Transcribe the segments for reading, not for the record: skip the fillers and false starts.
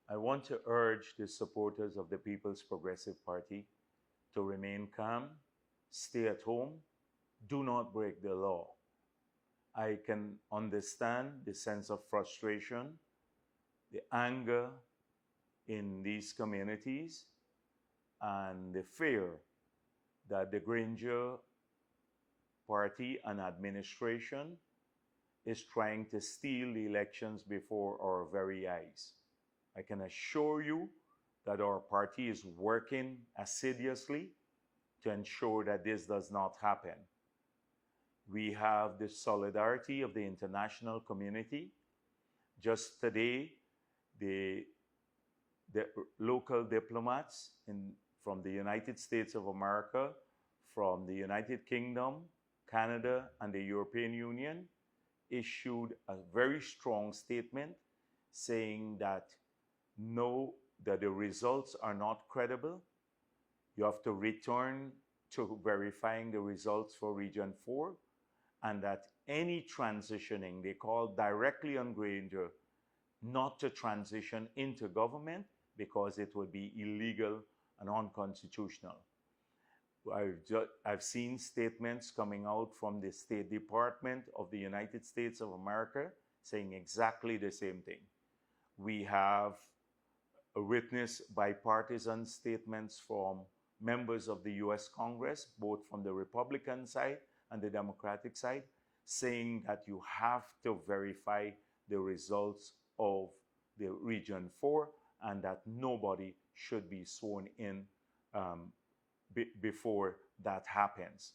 I want to urge the supporters of the People's Progressive Party to remain calm, stay at home, do not break the law. I can understand the sense of frustration, the anger in these communities, and the fear that the Granger party and administration is trying to steal the elections before our very eyes. I can assure you that our party is working assiduously to ensure that this does not happen. We have the solidarity of the international community. Just today, the local diplomats from the United States of America, from the United Kingdom, Canada, and the European Union issued a very strong statement saying that that the results are not credible. You have to return to verifying the results for Region 4, and that any transitioning, they call directly on Granger, not to transition into government because it would be illegal and unconstitutional. I've seen statements coming out from the State Department of the United States of America saying exactly the same thing. We have witnessed bipartisan statements from members of the US Congress, both from the Republican side and the Democratic side, saying that you have to verify the results of the Region 4 and that nobody should be sworn in before that happens.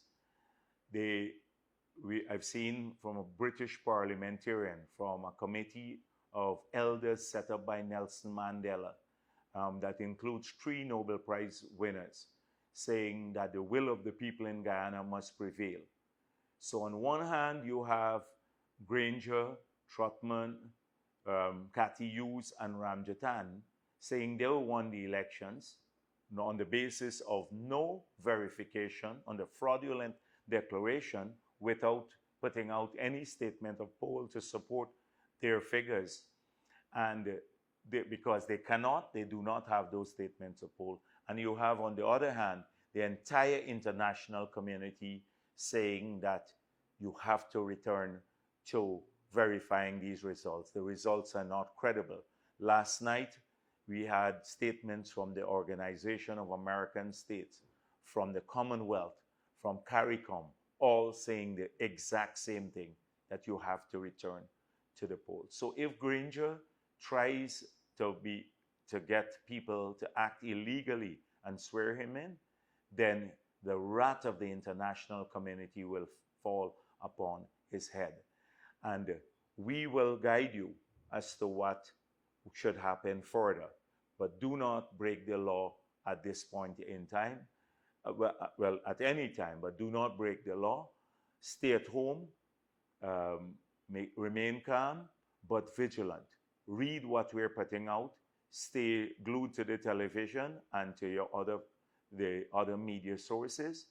I've seen from a British parliamentarian from a committee of elders set up by Nelson Mandela that includes 3 Nobel Prize winners, saying that the will of the people in Guyana must prevail. So on one hand, you have Granger, Trotman, Cathy Hughes, and Ramjatan saying they won the elections on the basis of no verification, on the fraudulent declaration, without putting out any statement of poll to support their figures. And because they do not have those statements of poll. And you have, on the other hand, the entire international community saying that you have to return to verifying these results. The results are not credible. Last night, we had statements from the Organization of American States, from the Commonwealth, from CARICOM, all saying the exact same thing, that you have to return to the polls. So if Granger tries to get people to act illegally and swear him in, then the wrath of the international community will fall upon his head. And we will guide you as to what should happen further. But do not break the law at this point in time. Well, at any time, but do not break the law. Stay at home, remain calm, but vigilant. Read what we're putting out. Stay glued to the television and to the other media sources,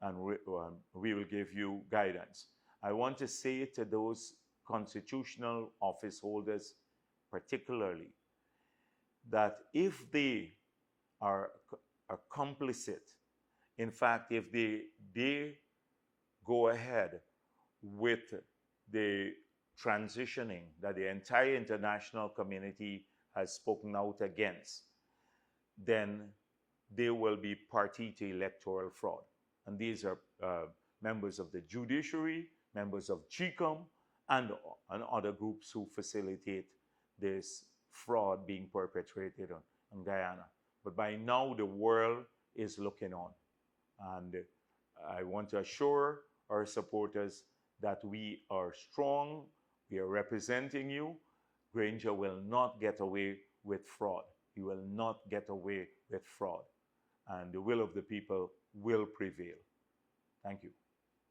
and we will give you guidance. I want to say to those constitutional office holders particularly that if they are complicit, in fact, if they go ahead with the transitioning that the entire international community has spoken out against, then they will be party to electoral fraud. And these are members of the judiciary, members of GCOM, and other groups who facilitate this fraud being perpetrated on Guyana. But by now, the world is looking on. And I want to assure our supporters that we are strong, we are representing you. Granger will not get away with fraud. He will not get away with fraud. And the will of the people will prevail. Thank you.